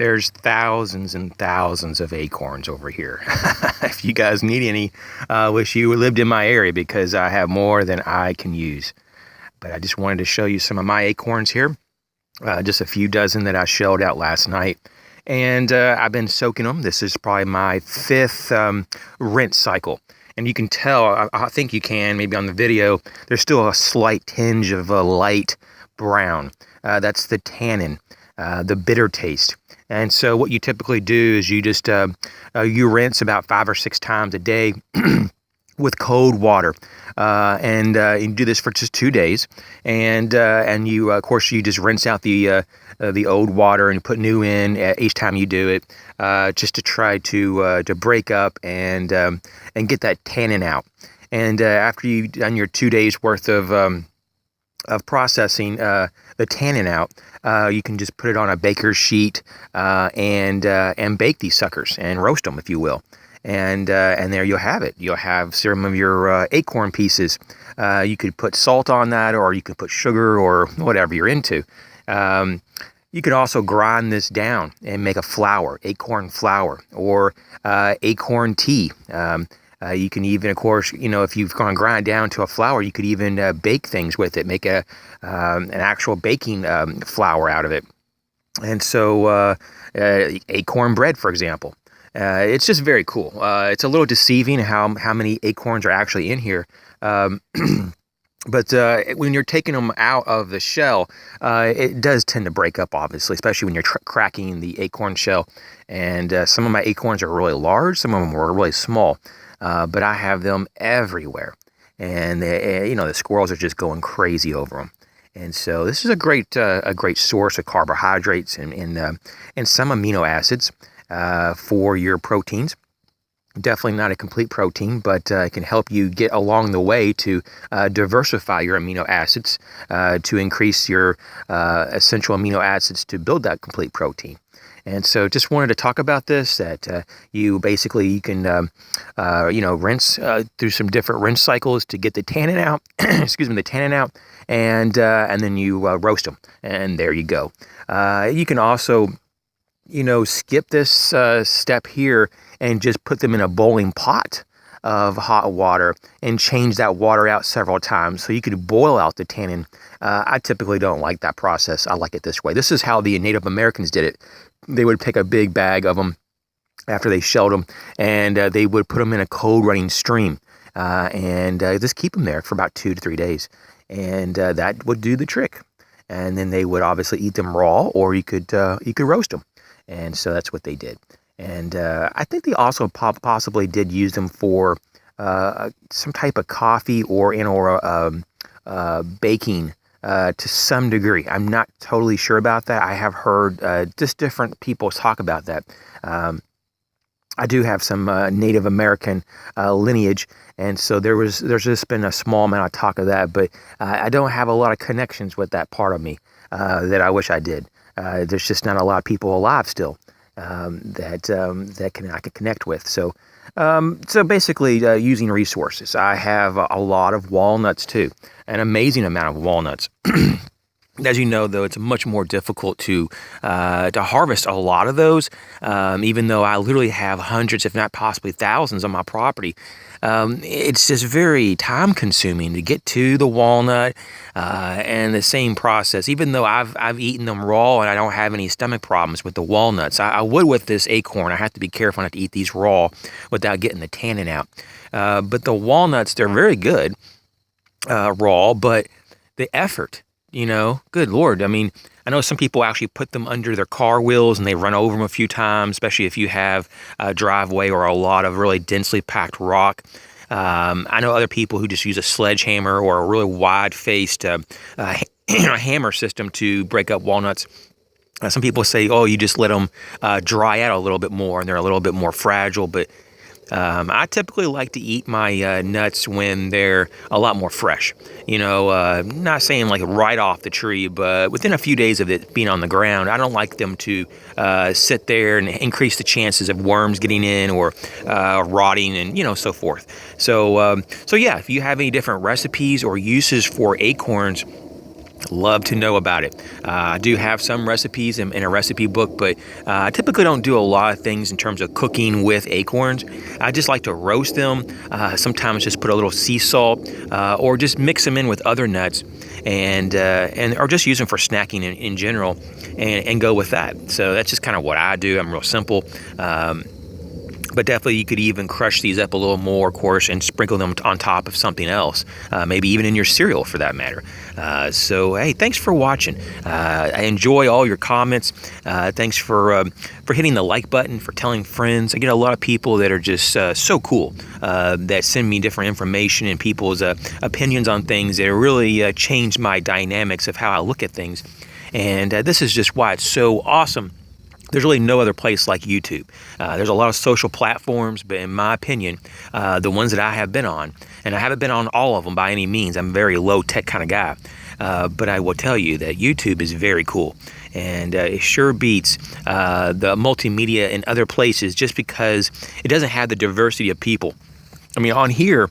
There's thousands and thousands of acorns over here. If you guys need any, wish you lived in my area because I have more than I can use. But I just wanted to show you some of my acorns here. Just a few dozen that I shelled out last night. And I've been soaking them. This is probably my fifth rinse cycle. And you can tell, I think you can, maybe on the video, there's still a slight tinge of a light brown. That's the tannin, the bitter taste. And so what you typically do is you just, you rinse about 5 or 6 times a day with cold water. And you do this for just 2 days. And you, of course, you just rinse out the old water and put new in each time you do it, just to try to break up and get that tannin out. And after you've done your 2 days worth of processing the tannin out, you can just put it on a baker's sheet and bake these suckers and roast them, if you will. And there you'll have it. You'll have some of your acorn pieces. You could put salt on that, or you could put sugar, or whatever you're into. You could also grind this down and make a flour, acorn flour, or acorn tea. You can even, of course, if you've gone grind down to a flour, you could even bake things with it, make an actual baking flour out of it. And so acorn bread, for example. It's just very cool. It's a little deceiving how many acorns are actually in here. But when you're taking them out of the shell, it does tend to break up, obviously, especially when you're cracking the acorn shell. And some of my acorns are really large. Some of them are really small. But I have them everywhere. And, the squirrels are just going crazy over them. And so this is a great source of carbohydrates and some amino acids for your proteins. Definitely not a complete protein, but it can help you get along the way to diversify your amino acids to increase your essential amino acids to build that complete protein. And so just wanted to talk about this, that you can rinse through some different rinse cycles to get the tannin out, and then you roast them, and there you go. You can also, skip this step here and just put them in a boiling pot of hot water and change that water out several times so you could boil out the tannin. I typically don't like that process. I like it this way. This is how the Native Americans did it. They would pick a big bag of them after they shelled them, and they would put them in a cold running stream and just keep them there for about 2 to 3 days. And that would do the trick. And then they would obviously eat them raw, or you could roast them. And so that's what they did. And I think they also possibly did use them for some type of coffee or baking to some degree. I'm not totally sure about that. I have heard just different people talk about that. I do have some Native American lineage, and so there's just been a small amount of talk of that, but I don't have a lot of connections with that part of me that I wish I did. There's just not a lot of people alive still that I can connect with. So basically, using resources. I have a lot of walnuts too, an amazing amount of walnuts. As you know, though, it's much more difficult to harvest a lot of those, even though I literally have hundreds, if not possibly thousands, on my property. It's just very time-consuming to get to the walnut, and the same process. Even though I've eaten them raw and I don't have any stomach problems with the walnuts, I would with this acorn. I have to be careful not to eat these raw without getting the tannin out. But the walnuts, they're very good raw, but the effort. Good Lord. I mean, I know some people actually put them under their car wheels and they run over them a few times, especially if you have a driveway or a lot of really densely packed rock. I know other people who just use a sledgehammer or a really wide-faced hammer system to break up walnuts. Some people say, you just let them dry out a little bit more and they're a little bit more fragile, but I typically like to eat my nuts when they're a lot more fresh. Not saying like right off the tree, but within a few days of it being on the ground. I don't like them to sit there and increase the chances of worms getting in or rotting and so forth. So yeah, if you have any different recipes or uses for acorns, Love to know about it. I do have some recipes in a recipe book, but I typically don't do a lot of things in terms of cooking with acorns. I just like to roast them, sometimes just put a little sea salt, or just mix them in with other nuts, and or just use them for snacking in general, and go with that. So that's just kind of what I do. I'm real simple. But definitely you could even crush these up a little more, of course, and sprinkle them on top of something else, maybe even in your cereal for that matter. So, hey, thanks for watching. I enjoy all your comments. Thanks for hitting the like button, for telling friends. I get a lot of people that are just so cool, that send me different information and people's opinions on things that really change my dynamics of how I look at things. And this is just why it's so awesome. There's really no other place like YouTube. There's a lot of social platforms, but in my opinion, the ones that I have been on, and I haven't been on all of them by any means, I'm a very low-tech kind of guy, but I will tell you that YouTube is very cool. And it sure beats the multimedia in other places just because it doesn't have the diversity of people. I mean, on here,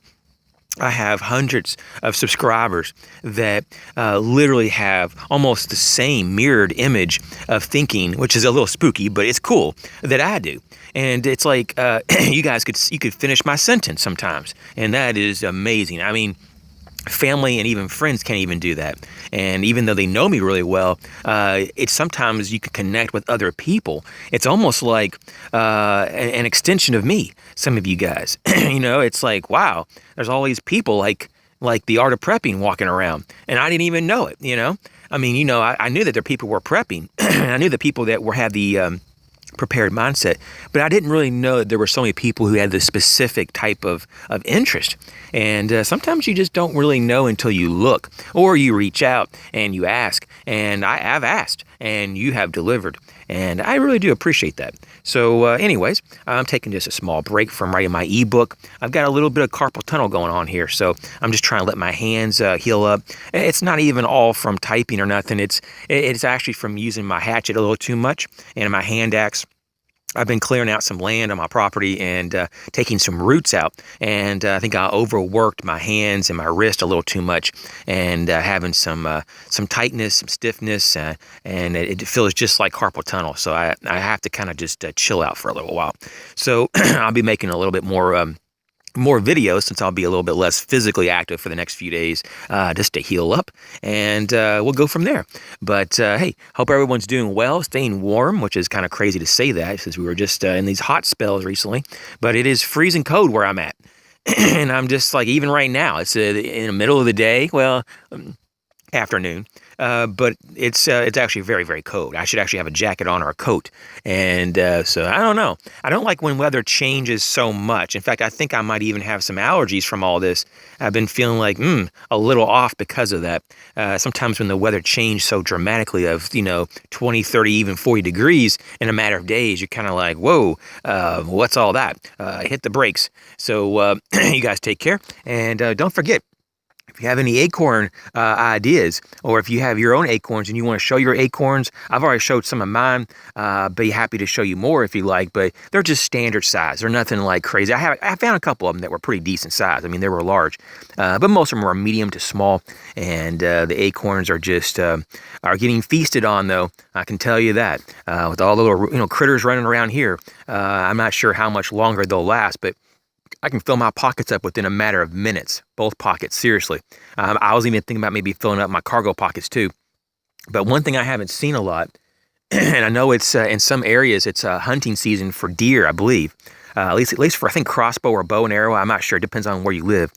I have hundreds of subscribers that literally have almost the same mirrored image of thinking, which is a little spooky, but it's cool, that I do. And it's like you could finish my sentence sometimes, and that is amazing. I mean, family and even friends can't even do that. And even though they know me really well, it's sometimes you can connect with other people. It's almost like an extension of me, some of you guys. It's like, wow, there's all these people like the art of prepping walking around, and I didn't even know it, I mean, I knew that there people were prepping, and I knew the people that had the prepared mindset, but I didn't really know that there were so many people who had this specific type of interest. And sometimes you just don't really know until you look, or you reach out and you ask. And I've asked, and you have delivered. And I really do appreciate that. So anyways, I'm taking just a small break from writing my ebook. I've got a little bit of carpal tunnel going on here, so I'm just trying to let my hands heal up. It's not even all from typing or nothing. It's actually from using my hatchet a little too much and my hand axe. I've been clearing out some land on my property and taking some roots out, and I think I overworked my hands and my wrist a little too much, and having some tightness, some stiffness, and it feels just like carpal tunnel. So I have to kind of just chill out for a little while. So I'll be making a little bit more videos, since I'll be a little bit less physically active for the next few days, just to heal up, and we'll go from there. But hey, hope everyone's doing well, staying warm, which is kind of crazy to say that since we were just in these hot spells recently, but it is freezing cold where I'm at. And I'm just like, even right now, it's in the middle of the day, well, afternoon, but it's actually very, very cold. I should actually have a jacket on or a coat. And so I don't know. I don't like when weather changes so much. In fact, I think I might even have some allergies from all this. I've been feeling like a little off because of that. Sometimes when the weather changes so dramatically of 20, 30, even 40 degrees in a matter of days, you're kind of like, whoa, what's all that? Hit the brakes. So you guys take care, and don't forget, if you have any acorn ideas, or if you have your own acorns and you want to show your acorns, I've already showed some of mine. Be happy to show you more if you like, but they're just standard size. They're nothing like crazy. I found a couple of them that were pretty decent size. I mean, they were large, but most of them are medium to small, and the acorns are just are getting feasted on, though. I can tell you that. With all the little critters running around here, I'm not sure how much longer they'll last, but I can fill my pockets up within a matter of minutes. Both pockets, seriously. I was even thinking about maybe filling up my cargo pockets too. But one thing I haven't seen a lot, and I know it's in some areas it's hunting season for deer, I believe. At least for, I think, crossbow or bow and arrow. I'm not sure. It depends on where you live.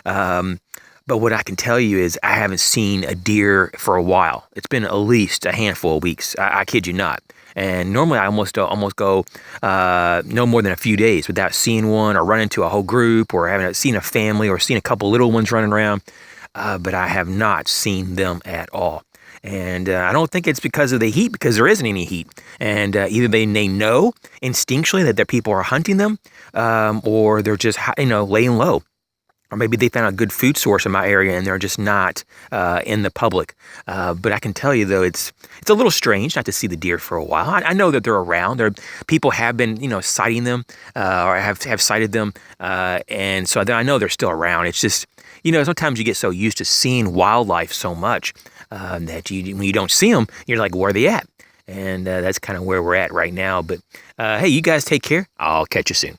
But what I can tell you is I haven't seen a deer for a while. It's been at least a handful of weeks. I kid you not. And normally I almost go no more than a few days without seeing one, or run into a whole group, or having seen a family, or seen a couple little ones running around. But I have not seen them at all. And I don't think it's because of the heat, because there isn't any heat. And either they know instinctually that their people are hunting them, or they're just laying low. Or maybe they found a good food source in my area and they're just not in the public. But I can tell you, though, it's a little strange not to see the deer for a while. I know that they're around. People have been, sighting them, or have sighted them. And so I know they're still around. It's just, sometimes you get so used to seeing wildlife so much that when you don't see them, you're like, where are they at? And that's kind of where we're at right now. But hey, you guys take care. I'll catch you soon.